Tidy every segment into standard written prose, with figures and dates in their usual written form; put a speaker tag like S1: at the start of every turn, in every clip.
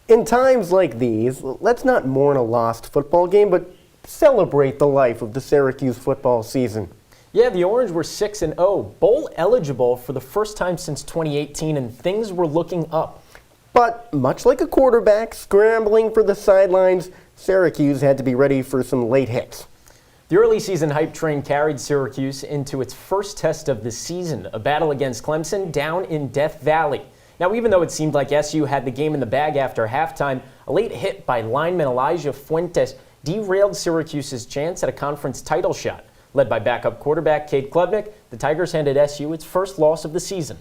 S1: In times like these, let's not mourn a lost football game, but celebrate the life of the Syracuse football season.
S2: Yeah, the Orange were 6-0, bowl eligible for the first time since 2018, and things were looking up.
S1: But much like a quarterback scrambling for the sidelines, Syracuse had to be ready for some late hits.
S2: The early season hype train carried Syracuse into its first test of the season, a battle against Clemson down in Death Valley. Now, even though it seemed like SU had the game in the bag after halftime, a late hit by lineman Elijah Fuentes derailed Syracuse's chance at a conference title shot. Led by backup quarterback Cade Klubnik, the Tigers handed SU its first loss of the season.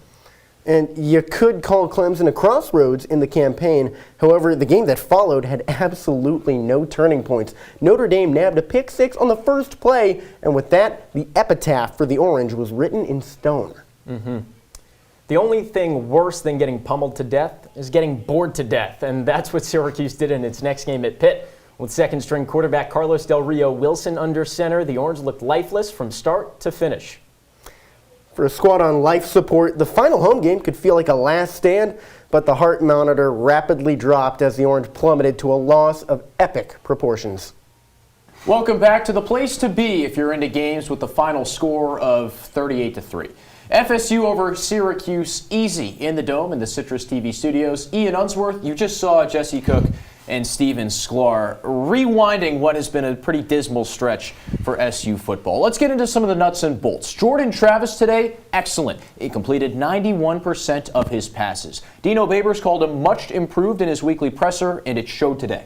S1: And you could call Clemson a crossroads in the campaign. However, the game that followed had absolutely no turning points. Notre Dame nabbed a pick six on the first play, and with that, the epitaph for the Orange was written in stone.
S2: The only thing worse than getting pummeled to death is getting bored to death, and that's what Syracuse did in its next game at Pitt. With second-string quarterback Carlos Del Rio Wilson under center, the Orange looked lifeless from start to finish.
S1: For a squad on life support, the final home game could feel like a last stand, but the heart monitor rapidly dropped as the Orange plummeted to a loss of epic proportions.
S3: Welcome back to the place to be if you're into games with the final score of 38-3. FSU over Syracuse, easy in the Dome in the Citrus TV studios. Ian Unsworth, you just saw Jesse Cook and Steven Sklar rewinding what has been a pretty dismal stretch for SU football. Let's get into some of the nuts and bolts. Jordan Travis today, excellent. He completed 91% of his passes. Dino Babers called him much improved in his weekly presser, and it showed today.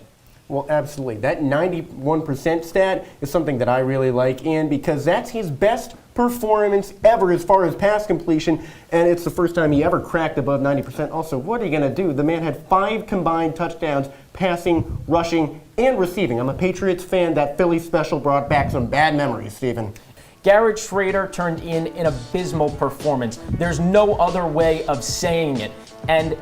S1: Well, absolutely. That 91% stat is something that I really like, Ian, because that's his best performance ever as far as pass completion, and it's the first time he ever cracked above 90%. Also, what are you going to do? The man had 5 combined touchdowns, passing, rushing, and receiving. I'm a Patriots fan. That Philly special brought back some bad memories, Stephen.
S2: Garrett Schrader turned in an abysmal performance. There's no other way of saying it. And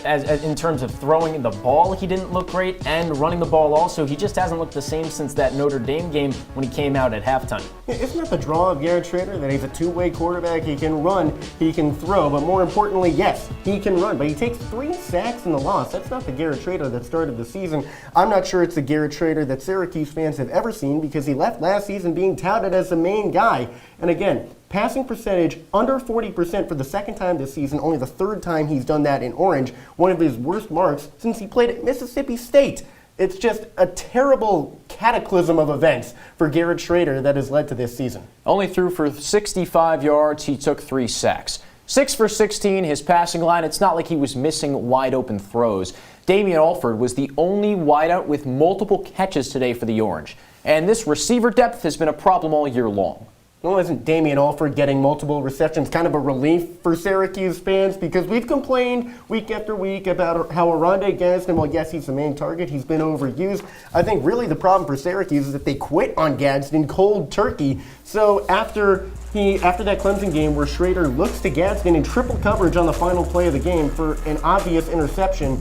S2: as in terms of throwing the ball, he didn't look great, and running the ball also. He just hasn't looked the same since that Notre Dame game when he came out at halftime.
S1: Yeah, isn't that the draw of Garrett Schrader, that he's a two-way quarterback? He can run, he can throw, but more importantly, yes, he can run. But he takes 3 sacks in the loss. That's not the Garrett Schrader that started the season. I'm not sure it's the Garrett Schrader that Syracuse fans have ever seen, because he left last season being touted as the main guy. And again, passing percentage under 40% for the second time this season, only the third time he's done that in Orange, one of his worst marks since he played at Mississippi State. It's just a terrible cataclysm of events for Garrett Schrader that has led to this season.
S3: Only threw for 65 yards, he took 3 sacks. 6 for 16, his passing line, it's not like he was missing wide open throws. Damian Alford was the only wideout with multiple catches today for the Orange. And this receiver depth has been a problem all year long.
S1: Well, isn't Damian Alford getting multiple receptions kind of a relief for Syracuse fans? Because we've complained week after week about how Oronde Gadsden, well, yes, he's the main target. He's been overused. I think really the problem for Syracuse is that they quit on Gadsden cold turkey. So after that Clemson game where Schrader looks to Gadsden in triple coverage on the final play of the game for an obvious interception,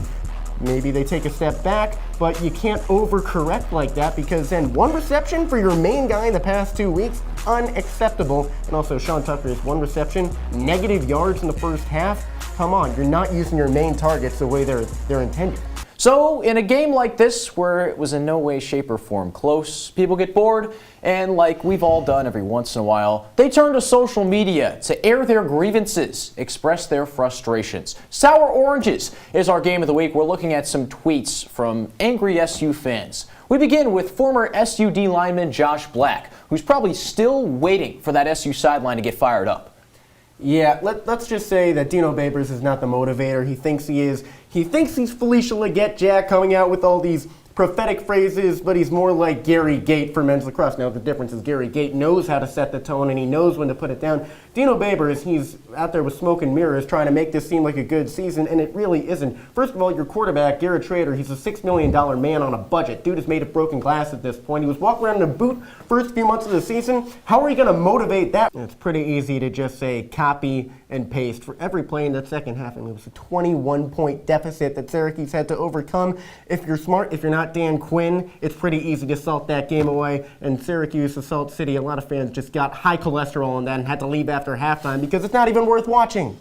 S1: maybe they take a step back, but you can't overcorrect like that, because then 1 reception for your main guy in the past 2 weeks, unacceptable. And also Sean Tucker has 1 reception, negative yards in the first half. Come on, you're not using your main targets the way they're intended.
S3: So in a game like this, where it was in no way, shape, or form close, people get bored, and like we've all done every once in a while, they turn to social media to air their grievances, express their frustrations. Sour Oranges is our game of the week. We're looking at some tweets from angry SU fans. We begin with former SUD lineman Josh Black, who's probably still waiting for that SU sideline to get fired up.
S1: Yeah, let's just say that Dino Babers is not the motivator he thinks he is. He thinks he's Felicia Leggett Jack coming out with all these prophetic phrases, but he's more like Gary Gait for men's lacrosse. Now, the difference is Gary Gait knows how to set the tone, and he knows when to put it down. Dino Babers, he's out there with smoke and mirrors trying to make this seem like a good season, and it really isn't. First of all, your quarterback, Garrett Schrader, he's a $6 million man on a budget. Dude is made of broken glass at this point. He was walking around in a boot first few months of the season. How are you going to motivate that? It's pretty easy to just say copy and paste. For every play in that second half, and it was a 21-point deficit that Syracuse had to overcome. If you're smart, if you're not Dan Quinn, it's pretty easy to salt that game away. And Syracuse, the Salt City, a lot of fans just got high cholesterol on that and had to leave after halftime because it's not even worth watching.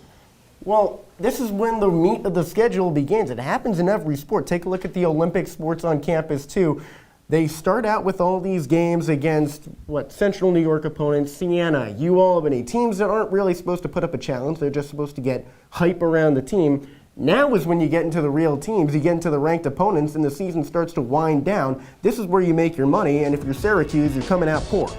S1: Well, this is when the meat of the schedule begins. It happens in every sport. Take a look at the Olympic sports on campus, too. They start out with all these games against, Central New York opponents, Siena, UAlbany, teams that aren't really supposed to put up a challenge. They're just supposed to get hype around the team. Now is when you get into the real teams, you get into the ranked opponents, and the season starts to wind down. This is where you make your money, and if you're Syracuse, you're coming out poor.